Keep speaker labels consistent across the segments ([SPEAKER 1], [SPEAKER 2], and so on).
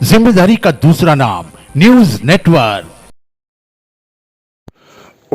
[SPEAKER 1] जिम्मेदारी का दूसरा नाम न्यूज नेटवर्क।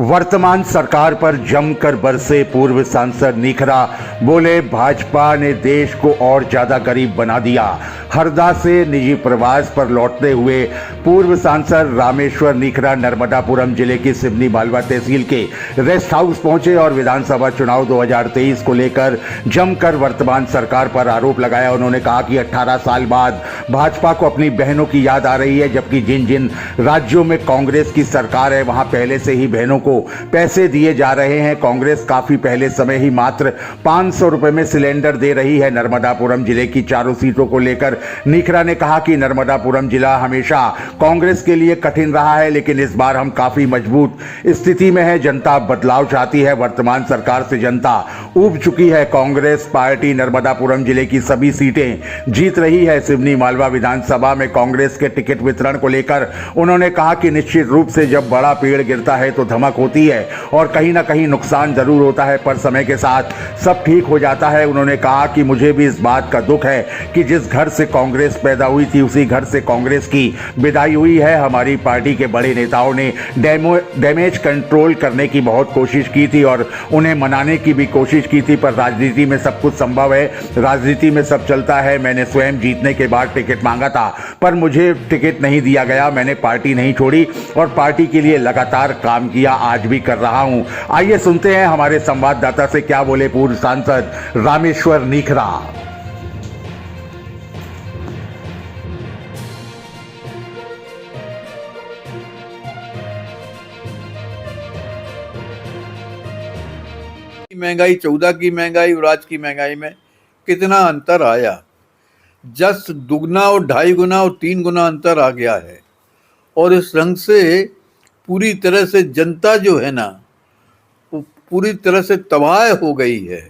[SPEAKER 2] वर्तमान सरकार पर जमकर बरसे पूर्व सांसद निखरा। बोले, भाजपा ने देश को और ज्यादा गरीब बना दिया। हरदा से निजी प्रवास पर लौटते हुए पूर्व सांसद रामेश्वर निखरा नर्मदापुरम जिले की सिवनी मालवा तहसील के रेस्ट हाउस पहुंचे और विधानसभा चुनाव 2023 को लेकर जमकर वर्तमान सरकार पर आरोप लगाया। उन्होंने कहा कि 18 साल बाद भाजपा को अपनी बहनों की याद आ रही है, जबकि जिन जिन राज्यों में कांग्रेस की सरकार है वहां पहले से ही बहनों को पैसे दिए जा रहे हैं। कांग्रेस काफी पहले समय ही मात्र 500 रुपए में सिलेंडर दे रही है। नर्मदापुरम जिले की चारों सीटों को लेकर निखरा ने कहा कि नर्मदापुरम जिला हमेशा कांग्रेस के लिए कठिन रहा है, लेकिन इस बार हम काफी मजबूत स्थिति में है। जनता बदलाव चाहती है। वर्तमान सरकार से जनता ऊब चुकी है। कांग्रेस पार्टी नर्मदापुरम जिले की सभी सीटें जीत रही है। सिवनी मालवा विधानसभा में कांग्रेस के टिकट वितरण को लेकर उन्होंने कहा कि निश्चित रूप से जब बड़ा पेड़ गिरता है तो धमक होती है और कहीं ना कहीं नुकसान जरूर होता है, पर समय के साथ सब ठीक हो जाता है। उन्होंने कहा कि मुझे भी इस बात का दुख है कि जिस घर से कांग्रेस पैदा हुई थी उसी घर से कांग्रेस की विदाई हुई है। हमारी पार्टी के बड़े नेताओं ने डैमेज कंट्रोल करने की बहुत कोशिश की थी और उन्हें मनाने की भी कोशिश की थी, पर राजनीति में सब कुछ संभव है, राजनीति में सब चलता है। मैंने स्वयं जीतने के बाद टिकट मांगा था, पर मुझे टिकट नहीं दिया गया। मैंने पार्टी नहीं छोड़ी और पार्टी के लिए लगातार काम किया, आज भी कर रहा हूं। आइए सुनते हैं हमारे संवाददाता से क्या बोले पूर्व सांसद रामेश्वर निखरा।
[SPEAKER 3] महंगाई 14 की महंगाई और आज की महंगाई में कितना अंतर आया। जस्ट दुगना और 2.5 गुना और 3 गुना अंतर आ गया है। और इस रंग से पूरी तरह से जनता जो है ना, वो पूरी तरह से तबाह हो गई है।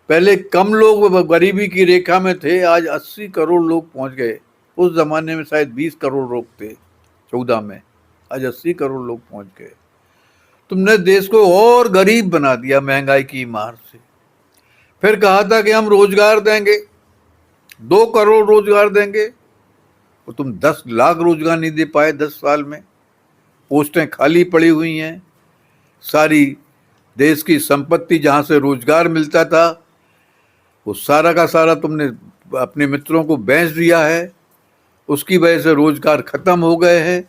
[SPEAKER 3] पहले कम लोग गरीबी की रेखा में थे, आज 80 करोड़ लोग पहुंच गए। उस जमाने में शायद 20 करोड़ लोग थे 14 में, आज 80 करोड़ लोग पहुंच गए। तुमने देश को और गरीब बना दिया महंगाई की मार से। फिर कहा था कि हम रोजगार देंगे, 2 करोड़ रोजगार देंगे, और तुम 10 लाख रोजगार नहीं दे पाए 10 साल में। पोस्टें खाली पड़ी हुई हैं। सारी देश की संपत्ति जहां से रोजगार मिलता था वो सारा का सारा तुमने अपने मित्रों को बेच दिया है। उसकी वजह से रोजगार खत्म हो गए हैं।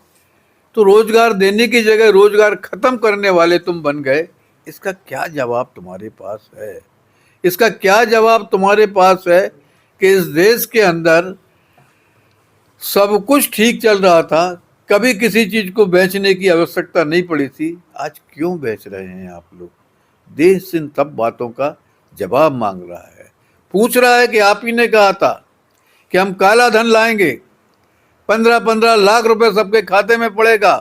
[SPEAKER 3] तो रोजगार देने की जगह रोजगार खत्म करने वाले तुम बन गए। इसका क्या जवाब तुम्हारे पास है? इसका क्या जवाब तुम्हारे पास है कि इस देश के अंदर सब कुछ ठीक चल रहा था, कभी किसी चीज को बेचने की आवश्यकता नहीं पड़ी थी, आज क्यों बेच रहे हैं आप लोग? देश इन सब बातों का जवाब मांग रहा है। पूछ रहा है कि आप ही ने कहा था कि हम काला धन लाएंगे, 15-15 लाख रुपए सबके खाते में पड़ेगा।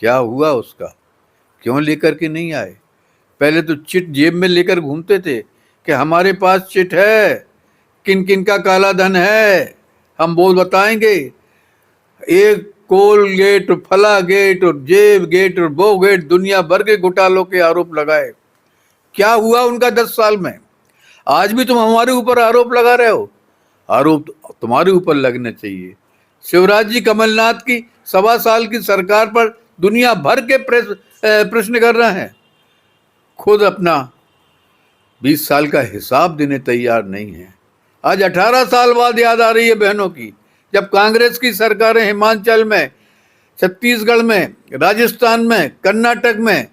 [SPEAKER 3] क्या हुआ उसका? क्यों लेकर के नहीं आए? पहले तो चिट जेब में लेकर घूमते थे कि हमारे पास चिट है, किन किन का काला धन है हम बोल बताएंगे। एक कोलगेट, फला गेट और जेब गेट और वो गेट, दुनिया भर के घोटालों के आरोप लगाए। क्या हुआ उनका 10 साल में? आज भी तुम हमारे ऊपर आरोप लगा रहे हो। आरोप तुम्हारे ऊपर लगने चाहिए। शिवराज जी कमलनाथ की 1.25 साल की सरकार पर दुनिया भर के प्रश्न कर रहे हैं, खुद अपना 20 साल का हिसाब देने तैयार नहीं है। आज 18 साल बाद याद आ रही है बहनों की, जब कांग्रेस की सरकारें हिमाचल में, छत्तीसगढ़ में, राजस्थान में, कर्नाटक में,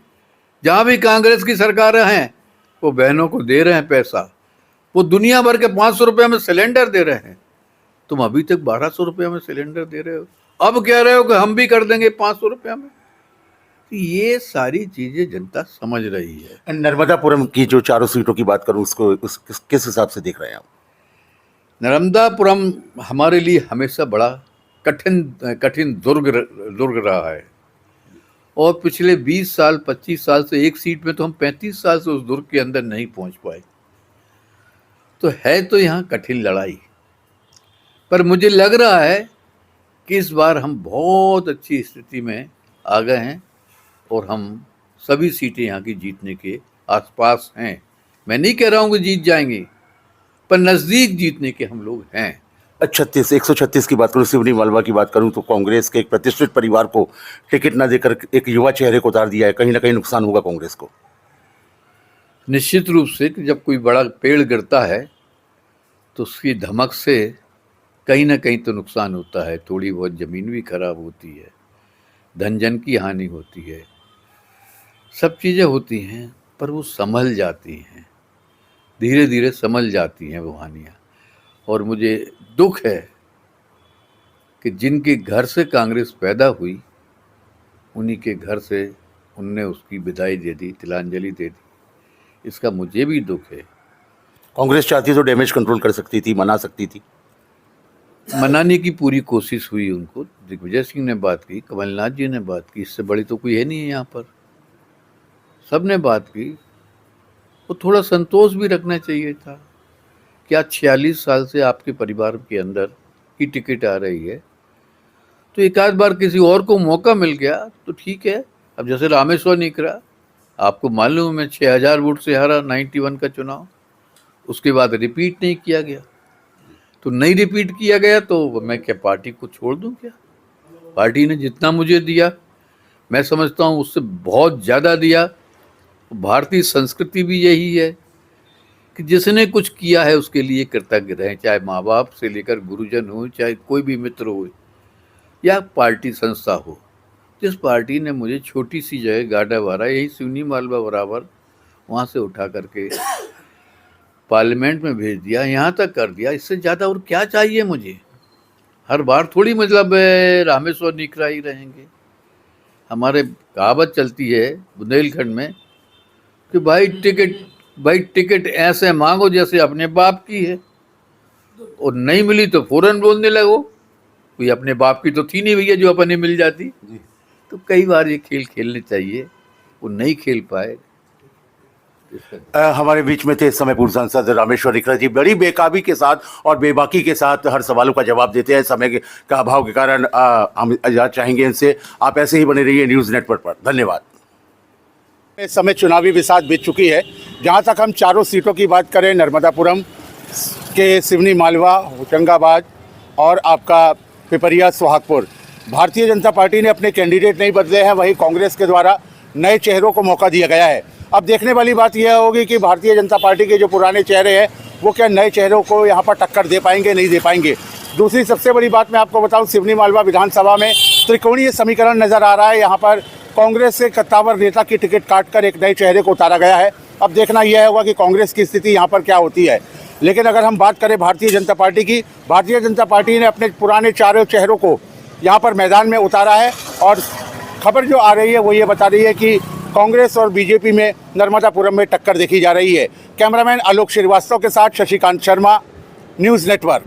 [SPEAKER 3] जहां भी कांग्रेस की सरकारें हैं, वो बहनों को दे रहे हैं पैसा। वो दुनिया भर के 500 रुपये में सिलेंडर दे रहे हैं। तुम अभी तक 1200 रुपये में सिलेंडर दे रहे हो, अब कह रहे हो कि हम भी कर देंगे 500 रुपये में। तो ये सारी चीजें जनता समझ रही है।
[SPEAKER 2] नर्मदापुरम की जो चारों सीटों की बात करूं, उसको किस हिसाब से देख रहे हैं आप?
[SPEAKER 3] नर्मदापुरम हमारे लिए हमेशा बड़ा कठिन दुर्ग रहा है। और पिछले 20 साल 25 साल से एक सीट में तो हम 35 साल से उस दुर्ग के अंदर नहीं पहुंच पाए। तो है तो यहाँ कठिन लड़ाई, पर मुझे लग रहा है कि इस बार हम बहुत अच्छी स्थिति में आ गए हैं और हम सभी सीटें यहाँ की जीतने के आसपास हैं। मैं नहीं कह रहा हूँ कि जीत जाएंगे, पर नज़दीक जीतने के हम लोग हैं।
[SPEAKER 4] 36 136 की बात करूं, सिवनी मालवा की बात करूं तो कांग्रेस के एक प्रतिष्ठित परिवार को टिकट न देकर एक युवा चेहरे को उतार दिया है, कहीं ना कहीं नुकसान होगा कांग्रेस को।
[SPEAKER 3] निश्चित रूप से कि जब कोई बड़ा पेड़ गिरता है तो उसकी धमक से कहीं ना कहीं तो नुकसान होता है, थोड़ी बहुत ज़मीन भी खराब होती है, धन जन की हानि होती है, सब चीज़ें होती हैं, पर वो संभल जाती हैं, धीरे धीरे संभल जाती हैं वो हानियाँ। और मुझे दुख है कि जिनके घर से कांग्रेस पैदा हुई उन्हीं के घर से उनने उसकी विदाई दे दी, तिलांजलि दे दी, इसका मुझे भी दुख है।
[SPEAKER 4] कांग्रेस चाहती तो डैमेज कंट्रोल कर सकती थी, मना सकती थी।
[SPEAKER 3] मनाने की पूरी कोशिश हुई उनको, दिग्विजय सिंह ने बात की, कमलनाथ जी ने बात की, इससे बड़ी तो कोई है नहीं है यहाँ पर, सब ने बात की। वो थोड़ा संतोष भी रखना चाहिए था। क्या 46 साल से आपके परिवार के अंदर की टिकट आ रही है तो एक आध बार किसी और को मौका मिल गया तो ठीक है। अब जैसे रामेश्वर निकरा, आपको मालूम है 6000 वोट से हारा 91 का चुनाव, उसके बाद रिपीट नहीं किया गया। तो नहीं रिपीट किया गया तो मैं क्या पार्टी को छोड़ दूं क्या? पार्टी ने जितना मुझे दिया, मैं समझता हूँ उससे बहुत ज़्यादा दिया। भारतीय संस्कृति भी यही है कि जिसने कुछ किया है उसके लिए कृतज्ञ रहें, चाहे माँ बाप से लेकर गुरुजन हो, चाहे कोई भी मित्र हो या पार्टी संस्था हो। जिस पार्टी ने मुझे छोटी सी जगह गाडावारा, यही सिवनी मालवा बराबर, वहाँ से उठा करके पार्लियामेंट में भेज दिया, यहाँ तक कर दिया, इससे ज़्यादा और क्या चाहिए मुझे? हर बार थोड़ी मतलब रामेश्वर निकरा ही रहेंगे। हमारे कहावत चलती है बुंदेलखंड में कि भाई टिकट ऐसे मांगो जैसे अपने बाप की है, और नहीं मिली तो फौरन बोलने लगो कोई अपने बाप की तो थी नहीं भैया जो अपने मिल जाती। तो कई बार ये खेल खेलने चाहिए, वो नहीं खेल पाए।
[SPEAKER 4] हमारे बीच में थे इस समय पूर्व सांसद रामेश्वर निकरा जी, बड़ी बेकाबी के साथ और बेबाकी के साथ हर सवालों का जवाब देते हैं। समय का अभाव के कारण हम इजाज़त चाहेंगे इनसे। आप ऐसे ही बने रहिए न्यूज़ नेटवर्क पर। धन्यवाद। इस समय चुनावी बिसात बीत चुकी है। जहां तक हम चारों सीटों की बात करें, नर्मदापुरम के सिवनी मालवा, होशंगाबाद और आपका पिपरिया सोहागपुर, भारतीय जनता पार्टी ने अपने कैंडिडेट नहीं बदले हैं, वहीं कांग्रेस के द्वारा नए चेहरों को मौका दिया गया है। अब देखने वाली बात यह होगी कि भारतीय जनता पार्टी के जो पुराने चेहरे हैं वो क्या नए चेहरों को यहाँ पर टक्कर दे पाएंगे, नहीं दे पाएंगे। दूसरी सबसे बड़ी बात मैं आपको बताऊं, सिवनी मालवा विधानसभा में त्रिकोणीय समीकरण नज़र आ रहा है। यहाँ पर कांग्रेस से कद्दावर नेता की टिकट काटकर एक नए चेहरे को उतारा गया है। अब देखना यह होगा कि कांग्रेस की स्थिति यहाँ पर क्या होती है। लेकिन अगर हम बात करें भारतीय जनता पार्टी की, भारतीय जनता पार्टी ने अपने पुराने चारों चेहरों को यहाँ पर मैदान में उतारा है और खबर जो आ रही है वो ये बता रही है कि कांग्रेस और बीजेपी में नर्मदापुरम में टक्कर देखी जा रही है। कैमरामैन आलोक श्रीवास्तव के साथ शशिकांत शर्मा, न्यूज़ नेटवर्क।